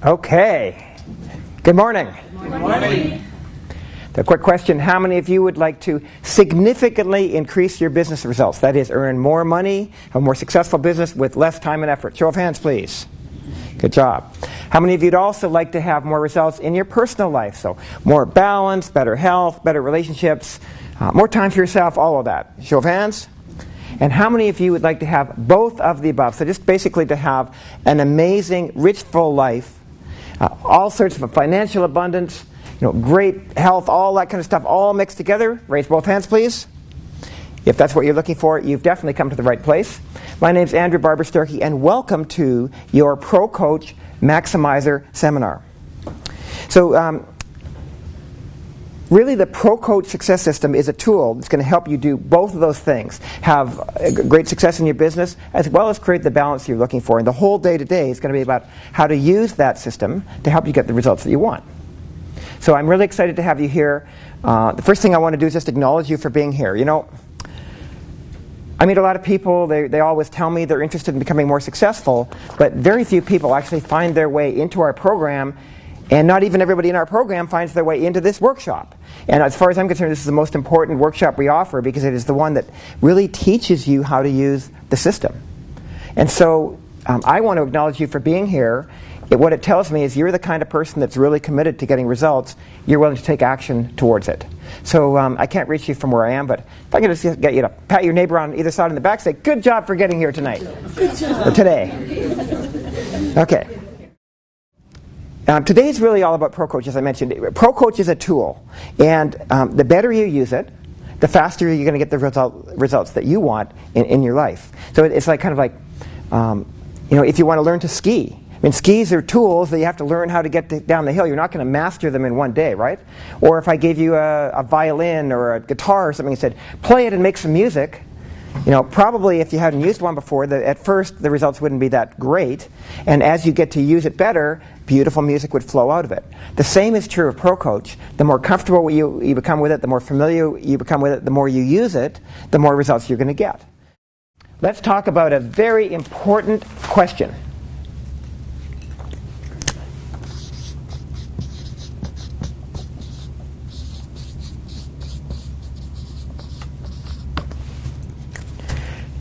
Okay. Good morning. Good morning. The quick question, how many of you would like to significantly increase your business results? That is, earn more money, have a more successful business with less time and effort? Show of hands, please. Good job. How many of you would also like to have more results in your personal life? So more balance, better health, better relationships, more time for yourself, all of that. Show of hands. And how many of you would like to have both of the above? So just basically to have an amazing, rich, full life, all sorts of financial abundance, great health, all that kind of stuff, all mixed together. Raise both hands, please. If that's what you're looking for, you've definitely come to the right place. My name's Andrew Barber-Starkey, and welcome to your Pro Coach Maximizer Seminar. So, really, the Pro Coach Success System is a tool that's going to help you do both of those things. Have great success in your business, as well as create the balance you're looking for. And the whole day-to-day is going to be about how to use that system to help you get the results that you want. So I'm really excited to have you here. The first thing I want to do is just acknowledge you for being here. I meet a lot of people, they always tell me they're interested in becoming more successful, but very few people actually find their way into our program, and not even everybody in our program finds their way into this workshop. And as far as I'm concerned, this is the most important workshop we offer because it is the one that really teaches you how to use the system. And so I want to acknowledge you for being here. What it tells me is you're the kind of person that's really committed to getting results. You're willing to take action towards it. So I can't reach you from where I am, but if I could just get you to pat your neighbor on either side in the back, say, good job for getting here tonight. Good job. Or today. Okay. Today is really all about Pro Coach, as I mentioned. Pro Coach is a tool, and the better you use it, the faster you're going to get the results that you want in your life. So it's like kind of like, if you want to learn to ski. I mean, skis are tools that you have to learn how to get down the hill. You're not going to master them in one day, right? Or if I gave you a violin or a guitar or something and said, play it and make some music, probably if you hadn't used one before, at first the results wouldn't be that great. And as you get to use it better, beautiful music would flow out of it. The same is true of Pro Coach. The more comfortable you become with it, the more familiar you become with it, the more you use it, the more results you're going to get. Let's talk about a very important question.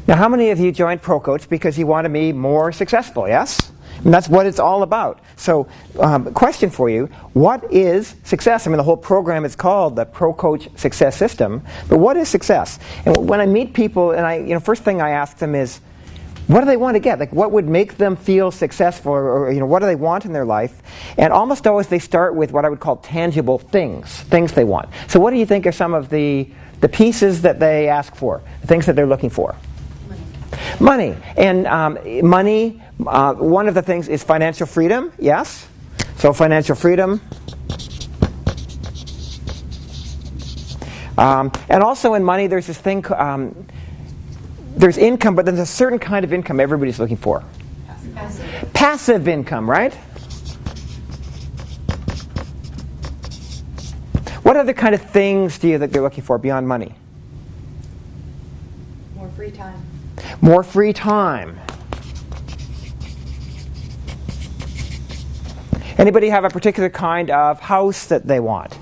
Now, how many of you joined Pro Coach because you want to be more successful, yes? And that's what it's all about. So, question for you, what is success? I mean, the whole program is called the Pro Coach Success System, but what is success? And when I meet people, and first thing I ask them is, what do they want to get? Like, what would make them feel successful, or what do they want in their life? And almost always they start with what I would call tangible things they want. So what do you think are some of the pieces that they ask for, the things that they're looking for? Money. And money, one of the things is financial freedom, yes? So financial freedom. And also in money there's this thing, there's income, but there's a certain kind of income everybody's looking for. Passive income, right? What other kind of things do you think they're looking for beyond money? More free time. More free time. Anybody have a particular kind of house that they want?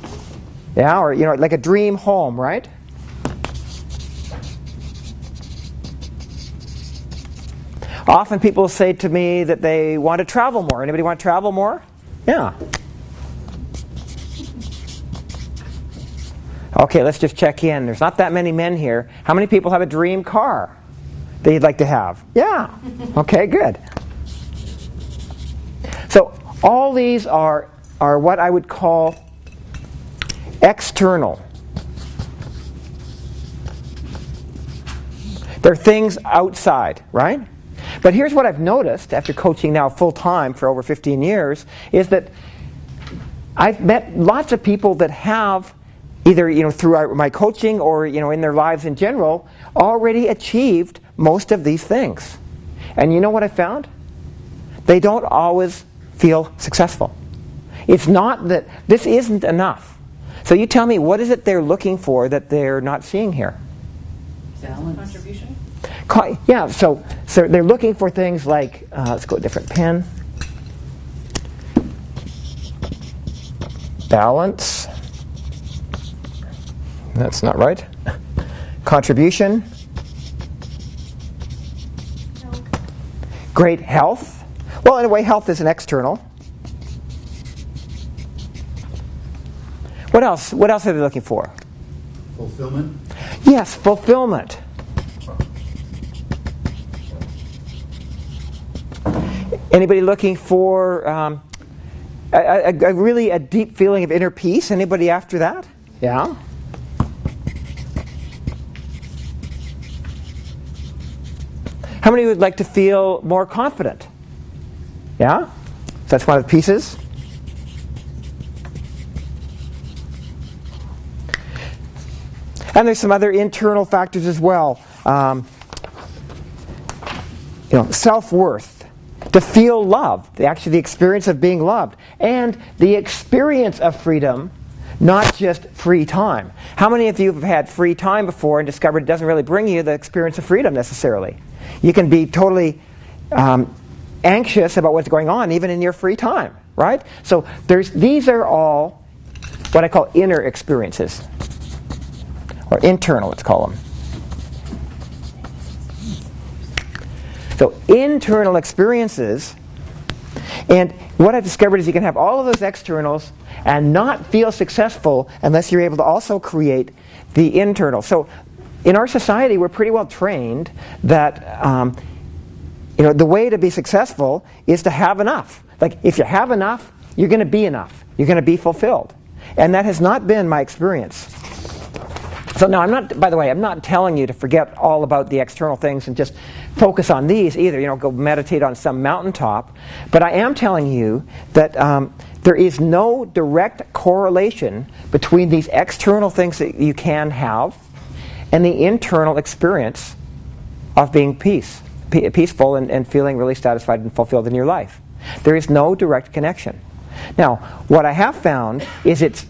Yeah, or like a dream home, right? Often people say to me that they want to travel more. Anybody want to travel more? Yeah. Okay, let's just check in. There's not that many men here. How many people have a dream car that you'd like to have? Yeah. Okay, good. So all these are what I would call external. They're things outside, right? But here's what I've noticed after coaching now full-time for over 15 years is that I've met lots of people that have either through my coaching or in their lives in general already achieved most of these things. And you know what I found? They don't always feel successful. It's not that this isn't enough. So you tell me, what is it they're looking for that they're not seeing here? Balance. Contribution. Yeah, so they're looking for things like, let's go a different pen. Balance. That's not right. Contribution. Great health. Well, in a way, health is an external. What else? What else are they looking for? Fulfillment? Yes, fulfillment. Anybody looking for really a deep feeling of inner peace? Anybody after that? Yeah? How many would like to feel more confident? Yeah? So that's one of the pieces. And there's some other internal factors as well. Self-worth. To feel loved, actually the experience of being loved, and the experience of freedom, not just free time. How many of you have had free time before and discovered it doesn't really bring you the experience of freedom necessarily? You can be totally anxious about what's going on even in your free time, right? So these are all what I call inner experiences, or internal, let's call them. So internal experiences, and what I've discovered is you can have all of those externals and not feel successful unless you're able to also create the internal. So in our society, we're pretty well trained that the way to be successful is to have enough. Like if you have enough, you're going to be enough. You're going to be fulfilled. And that has not been my experience. So now, by the way, I'm not telling you to forget all about the external things and just focus on these either. Go meditate on some mountaintop. But I am telling you that there is no direct correlation between these external things that you can have and the internal experience of being peaceful and feeling really satisfied and fulfilled in your life. There is no direct connection. Now, what I have found is it's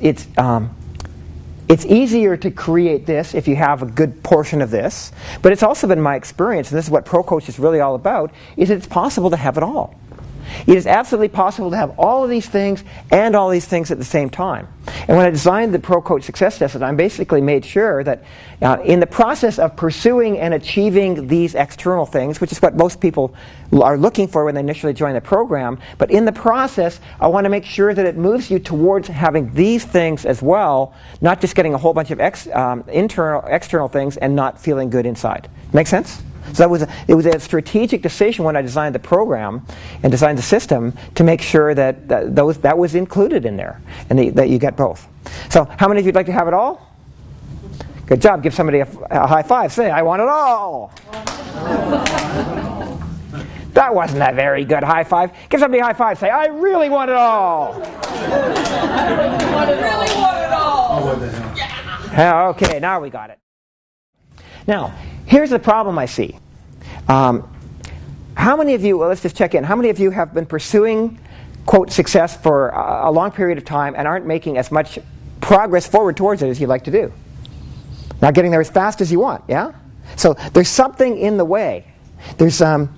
easier to create this if you have a good portion of this, but it's also been my experience, and this is what ProCoach is really all about, is it's possible to have it all. It is absolutely possible to have all of these things and all these things at the same time. And when I designed the ProCoach Success Test, I basically made sure that in the process of pursuing and achieving these external things, which is what most people are looking for when they initially join the program, but in the process, I want to make sure that it moves you towards having these things as well, not just getting a whole bunch of external things and not feeling good inside. Make sense? So it was a strategic decision when I designed the program and designed the system to make sure that that was included in there and that you get both. So how many of you would like to have it all? Good job. Give somebody a high five. Say, I want it all. That wasn't a very good high five. Give somebody a high five. Say, I really want it all. I really want it all. Yeah. Okay, now we got it. Now, here's the problem I see. How many of you, well, let's just check in, how many of you have been pursuing, quote, success for a long period of time and aren't making as much progress forward towards it as you'd like to do? Not getting there as fast as you want, yeah? So there's something in the way. There's something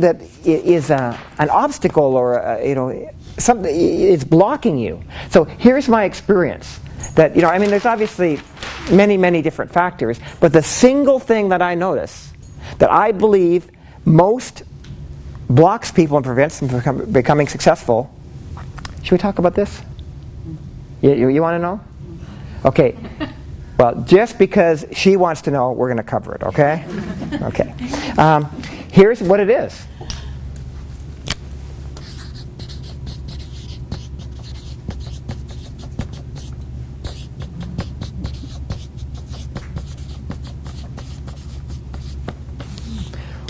that is an obstacle or, something is blocking you. So here's my experience. That, there's obviously many, many different factors, but the single thing that I notice that I believe most blocks people and prevents them from becoming successful. Should we talk about this? You want to know? Okay. Well, just because she wants to know, we're going to cover it, okay? Okay. Here's what it is.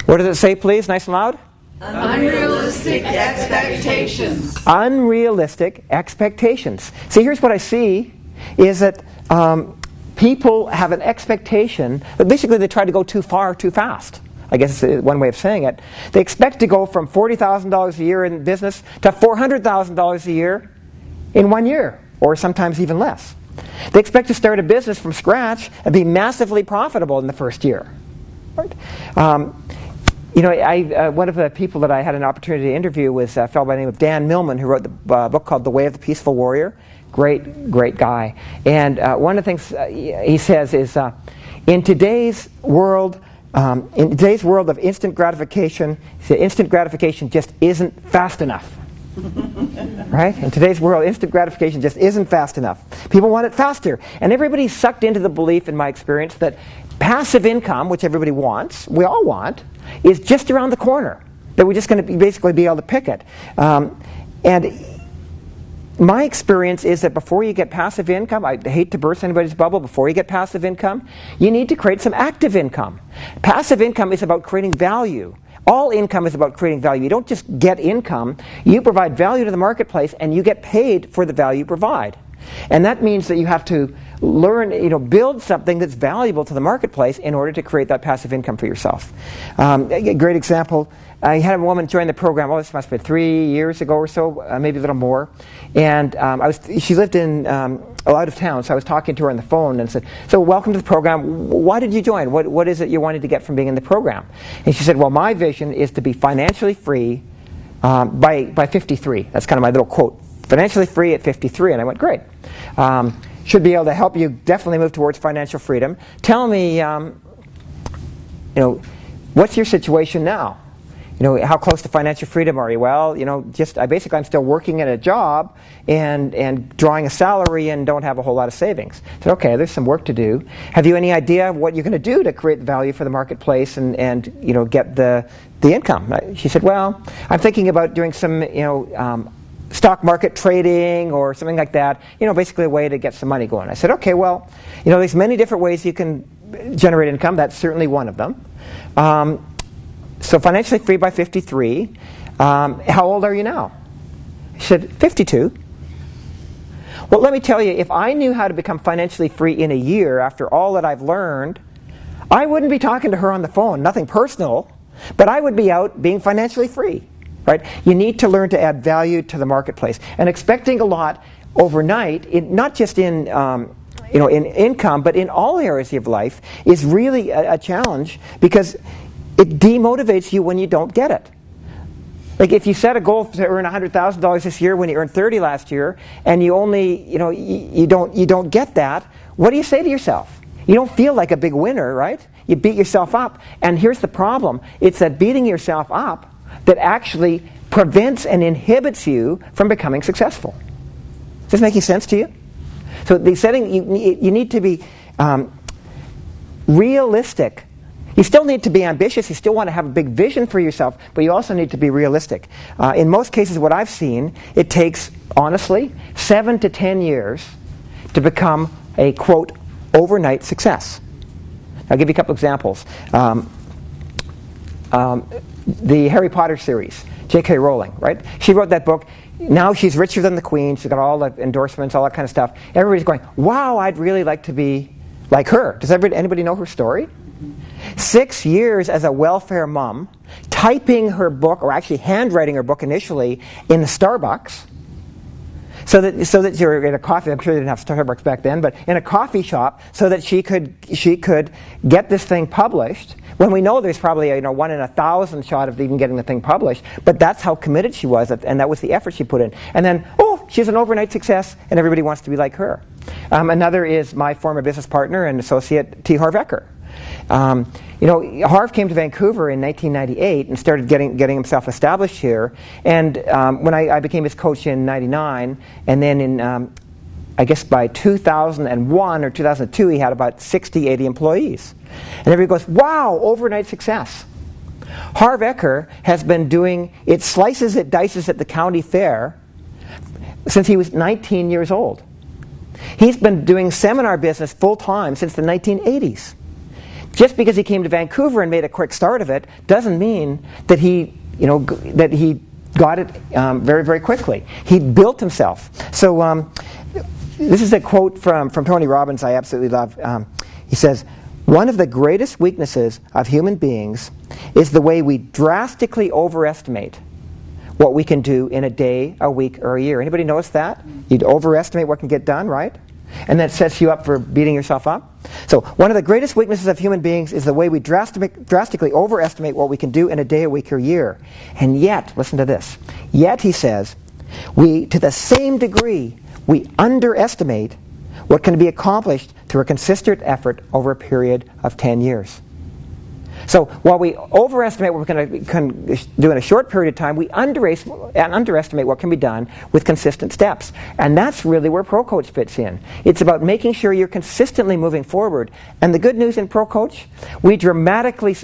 What does it say, please? Nice and loud. Unrealistic expectations. Unrealistic expectations. See, here's what I see is that people have an expectation, but basically they try to go too far too fast. I guess it's one way of saying it. They expect to go from $40,000 a year in business to $400,000 a year in 1 year, or sometimes even less. They expect to start a business from scratch and be massively profitable in the first year. Right? You know, one of the people that I had an opportunity to interview was a fellow by the name of Dan Millman, who wrote the book called The Way of the Peaceful Warrior. Great guy. And one of the things he says is, in today's world of instant gratification, instant gratification just isn't fast enough. Right? In today's world, instant gratification just isn't fast enough. People want it faster. And everybody's sucked into the belief, in my experience, that passive income, which everybody wants, we all want, is just around the corner. That we're just going to basically be able to pick it. And my experience is that before you get passive income, I hate to burst anybody's bubble, before you get passive income, you need to create some active income. Passive income is about creating value. All income is about creating value. You don't just get income, you provide value to the marketplace and you get paid for the value you provide. And that means that you have to learn, build something that's valuable to the marketplace in order to create that passive income for yourself. A great example, I had a woman join the program, this must have been 3 years ago or so, maybe a little more. And she lived out of town, so I was talking to her on the phone and said, so welcome to the program. Why did you join? What is it you wanted to get from being in the program? And she said, well, my vision is to be financially free by 53. That's kind of my little quote. Financially free at 53. And I went, great. Should be able to help you definitely move towards financial freedom. Tell me, what's your situation now? How close to financial freedom are you? Well, I'm still working at a job and drawing a salary and don't have a whole lot of savings. I said, okay, there's some work to do. Have you any idea what you're going to do to create value for the marketplace and get the income? She said, well, I'm thinking about doing some, stock market trading or something like that, basically a way to get some money going. I said, okay, well, there's many different ways you can generate income. That's certainly one of them. So financially free by 53. How old are you now? She said, 52. Well, let me tell you, if I knew how to become financially free in a year after all that I've learned, I wouldn't be talking to her on the phone, nothing personal, but I would be out being financially free. Right? You need to learn to add value to the marketplace. And expecting a lot overnight, not just in income, but in all areas of life, is really a challenge because it demotivates you when you don't get it. Like if you set a goal to earn $100,000 this year when you earned $30,000 last year, and you only, you don't get that, what do you say to yourself? You don't feel like a big winner, right? You beat yourself up. And here's the problem. It's that beating yourself up that actually prevents and inhibits you from becoming successful. Is this making sense to you? So the setting, you need to be realistic. You still need to be ambitious. You still want to have a big vision for yourself, but you also need to be realistic. In most cases, what I've seen, it takes, honestly, 7 to 10 years to become a, quote, overnight success. I'll give you a couple examples. The Harry Potter series, J.K. Rowling, right? She wrote that book. Now she's richer than the Queen. She's got all the endorsements, all that kind of stuff. Everybody's going, wow, I'd really like to be like her. Does anybody know her story? 6 years as a welfare mom, typing her book, or actually handwriting her book initially, in the Starbucks, so that you're in a coffee. I'm sure they didn't have Starbucks back then, but in a coffee shop, so that she could get this thing published. When we know there's probably a 1 in 1,000 shot of even getting the thing published, but that's how committed she was, and that was the effort she put in. And then, she's an overnight success, and everybody wants to be like her. Another is my former business partner and associate, T. Harv Eker. Harv came to Vancouver in 1998 and started getting himself established here. And when I became his coach in '99, and then in I guess by 2001 or 2002, he had about 60, 80 employees. And everybody goes, wow, overnight success. Harv Eker has been doing it slices, it dices at the county fair since he was 19 years old. He's been doing seminar business full time since the 1980s. Just because he came to Vancouver and made a quick start of it doesn't mean that he got it very, very quickly. He built himself. So this is a quote from Tony Robbins I absolutely love. He says, one of the greatest weaknesses of human beings is the way we drastically overestimate what we can do in a day, a week, or a year. Anybody notice that? You'd overestimate what can get done, right? and that sets you up for beating yourself up. So one of the greatest weaknesses of human beings is the way we drastically overestimate what we can do in a day, a week, or year. And yet, listen to this, yet, he says, to the same degree, we underestimate what can be accomplished through a consistent effort over a period of 10 years. So while we overestimate what we can do in a short period of time, we underestimate what can be done with consistent steps. And that's really where ProCoach fits in. It's about making sure you're consistently moving forward. And the good news in ProCoach, we dramatically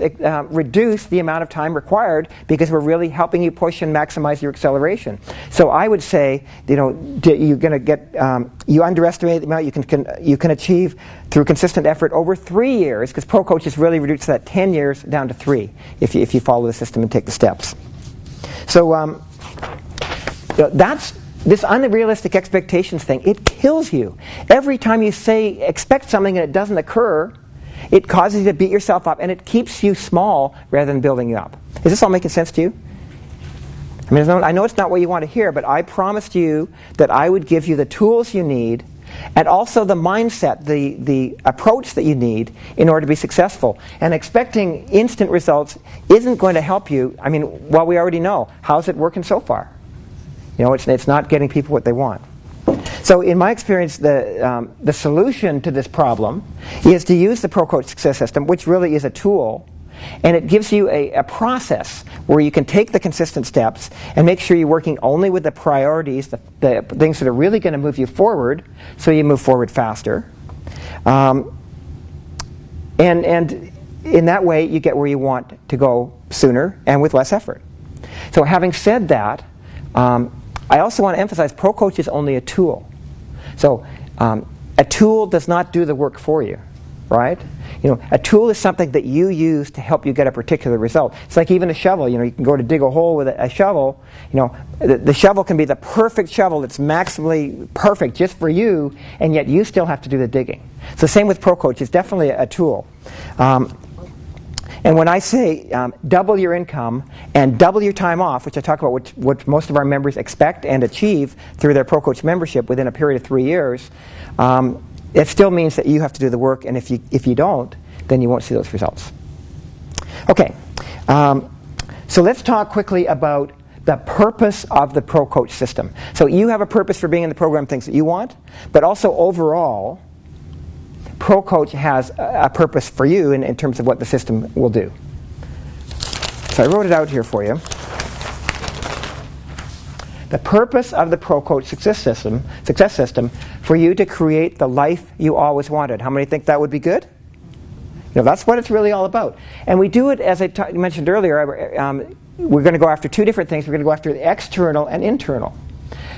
reduce the amount of time required because we're really helping you push and maximize your acceleration. So I would say, you're going to get, you underestimate the amount you can achieve through consistent effort over 3 years, because ProCoach has really reduced that 10 years down to 3 if you follow the system and take the steps. So that's this unrealistic expectations thing. It kills you. Every time you say expect something and it doesn't occur, it causes you to beat yourself up, and it keeps you small rather than building you up. Is this all making sense to you? I mean, I know it's not what you want to hear, but I promised you that I would give you the tools you need and also the mindset, the approach that you need in order to be successful. And expecting instant results isn't going to help you. I mean, well, we already know. How's it working so far? It's not getting people what they want. So in my experience, the solution to this problem is to use the ProCoach Success System, which really is a tool. And it gives you a process where you can take the consistent steps and make sure you're working only with the priorities, the things that are really going to move you forward, so you move forward faster. And in that way, you get where you want to go sooner and with less effort. So having said that, I also want to emphasize ProCoach is only a tool. So a tool does not do the work for you. Right? A tool is something that you use to help you get a particular result. It's like even a shovel. You can go to dig a hole with a shovel. The shovel can be the perfect shovel that's maximally perfect just for you, and yet you still have to do the digging. So same with ProCoach. It's definitely a tool. And when I say double your income and double your time off, which I talk about what most of our members expect and achieve through their ProCoach membership within a period of 3 years, it still means that you have to do the work, and if you don't, then you won't see those results. Okay, so let's talk quickly about the purpose of the ProCoach system. So you have a purpose for being in the program, things that you want, but also overall, ProCoach has a purpose for you in terms of what the system will do. So I wrote it out here for you. The purpose of the ProCoach success system for you to create the life you always wanted. How many think that would be good? That's what it's really all about. And we do it, as I mentioned earlier, we're going to go after two different things. We're going to go after the external and internal.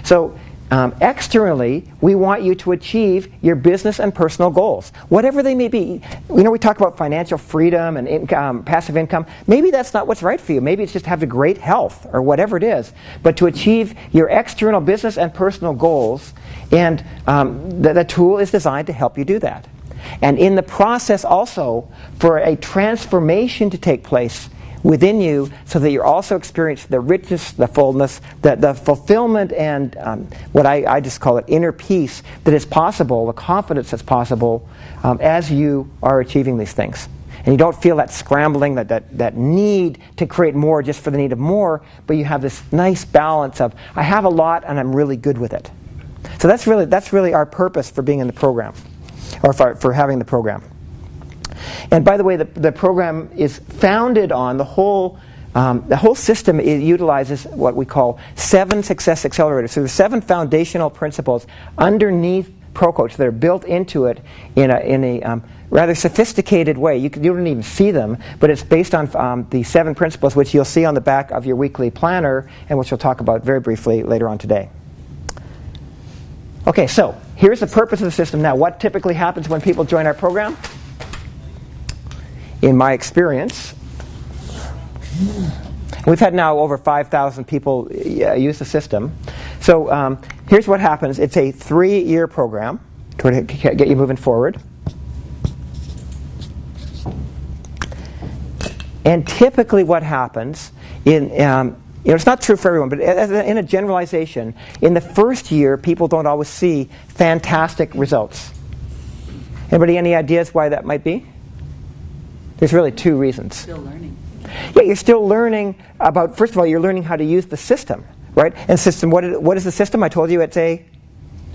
So externally, we want you to achieve your business and personal goals, whatever they may be. We talk about financial freedom and income, passive income. Maybe that's not what's right for you. Maybe it's just to have a great health or whatever it is. But to achieve your external business and personal goals, and the tool is designed to help you do that. And in the process also, for a transformation to take place within you, so that you're also experiencing the richness, the fullness, the fulfillment, and what I just call it inner peace that is possible, the confidence that's possible as you are achieving these things. And you don't feel that scrambling, that need to create more just for the need of more, but you have this nice balance of, I have a lot and I'm really good with it. So that's really our purpose for being in the program, or for having the program. And by the way, the program is founded on the whole system. It utilizes what we call 7 success accelerators. So there's 7 foundational principles underneath ProCoach that are built into it in a rather sophisticated way. You don't even see them, but it's based on the 7 principles, which you'll see on the back of your weekly planner, and which we'll talk about very briefly later on today. Okay, so here's the purpose of the system. Now, what typically happens when people join our program? In my experience, we've had now over 5,000 people use the system. So here's what happens. It's a 3-year program to get you moving forward. And typically what happens it's not true for everyone, but in a generalization, in the first year, people don't always see fantastic results. Anybody any ideas why that might be? There's really two reasons. Still learning. Yeah, you're still learning about, first of all, you're learning how to use the system, right? And system, what is the system? I told you it's a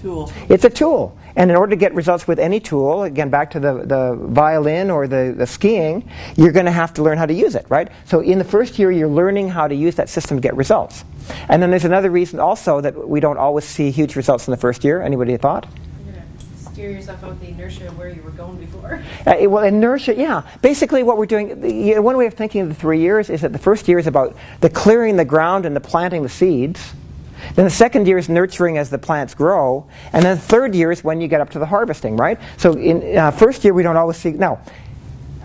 Tool. It's a tool. And in order to get results with any tool, again, back to the violin or the skiing, you're going to have to learn how to use it, right? So in the first year, you're learning how to use that system to get results. And then there's another reason also that we don't always see huge results in the first year. Anybody thought? You're going to steer yourself out the inertia of where you were going before. Well, inertia, yeah. Basically what we're doing, one way of thinking of the 3 years is that the first year is about the clearing the ground and the planting the seeds. Then the second year is nurturing as the plants grow. And then the third year is when you get up to the harvesting, right? So in first year, we don't always see... Now,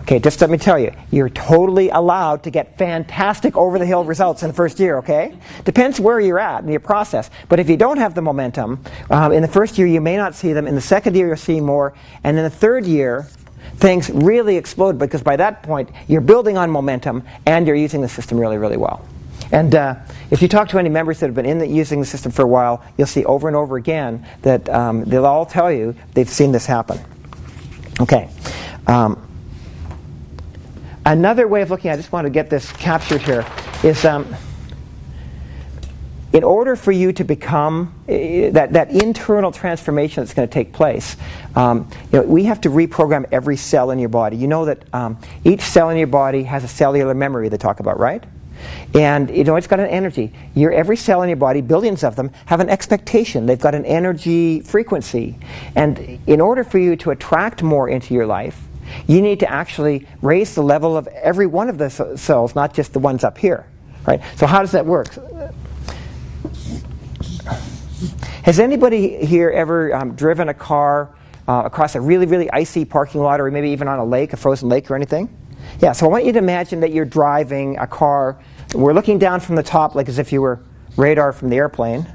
okay, just let me tell you, you're totally allowed to get fantastic over-the-hill results in the first year, okay? Depends where you're at in your process. But if you don't have the momentum, in the first year, you may not see them. In the second year, you'll see more. And in the third year, things really explode because by that point, you're building on momentum and you're using the system really, really well. And if you talk to any members that have been using the system for a while, you'll see over and over again that they'll all tell you they've seen this happen. Okay. Another way of looking at it, I just want to get this captured here, is in order for you to become that internal transformation that's going to take place, we have to reprogram every cell in your body. You know that each cell in your body has a cellular memory they talk about, right? And it's got an energy. Every cell in your body, billions of them, have an expectation. They've got an energy frequency. And in order for you to attract more into your life, you need to actually raise the level of every one of the cells, not just the ones up here. Right? So how does that work? Has anybody here ever driven a car across a really, really icy parking lot, or maybe even on a lake, a frozen lake or anything? Yeah, so I want you to imagine that you're driving a car. We're looking down from the top like as if you were radar from the airplane.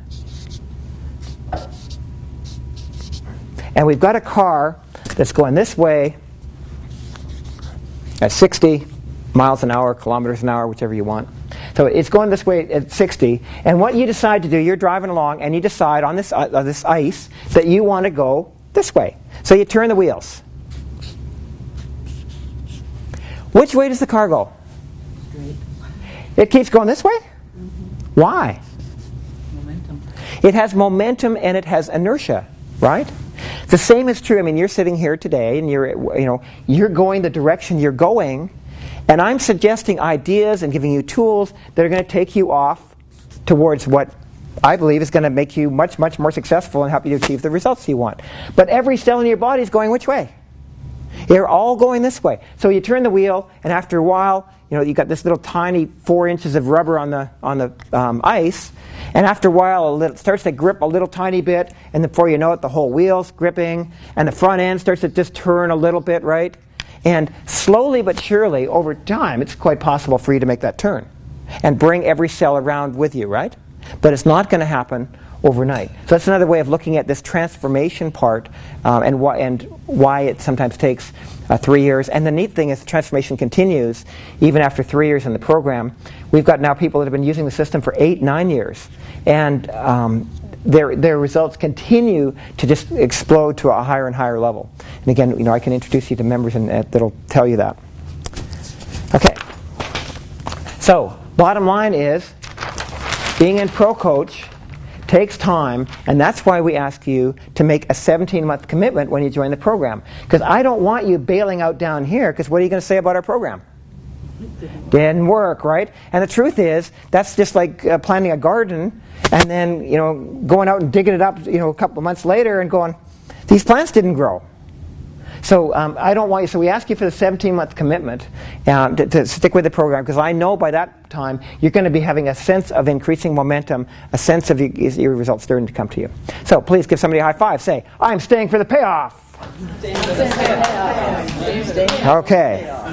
And we've got a car that's going this way at 60 miles an hour, kilometers an hour, whichever you want. So it's going this way at 60. And what you decide to do, you're driving along, and you decide on this ice that you want to go this way. So you turn the wheels. Which way does the car go? Straight. It keeps going this way? Mm-hmm. Why? Momentum. It has momentum and it has inertia, right? The same is true. I mean, you're sitting here today and you're going the direction you're going, and I'm suggesting ideas and giving you tools that are going to take you off towards what I believe is going to make you much, much more successful and help you to achieve the results you want. But every cell in your body is going which way? They're all going this way. So you turn the wheel, and after a while, you got this little tiny 4 inches of rubber on the ice, and after a while, it starts to grip a little tiny bit, and before you know it, the whole wheel's gripping, and the front end starts to just turn a little bit, right? And slowly but surely, over time, it's quite possible for you to make that turn and bring every cell around with you, right? But it's not going to happen overnight. So that's another way of looking at this transformation part and why it sometimes takes 3 years. And the neat thing is the transformation continues even after 3 years in the program. We've got now people that have been using the system for 8, 9 years. And their results continue to just explode to a higher and higher level. And again, I can introduce you to members that'll tell you that. Okay. So, bottom line is, being in Pro Coach takes time, and that's why we ask you to make a 17-month commitment when you join the program. Because I don't want you bailing out down here, because what are you going to say about our program? Didn't work, right? And the truth is, that's just like planting a garden and then, going out and digging it up, a couple of months later and going, these plants didn't grow. So I don't want you. So we ask you for the 17-month commitment to stick with the program, because I know by that time you're going to be having a sense of increasing momentum, a sense of your results starting to come to you. So please give somebody a high five. Say, I'm staying for the payoff. Okay.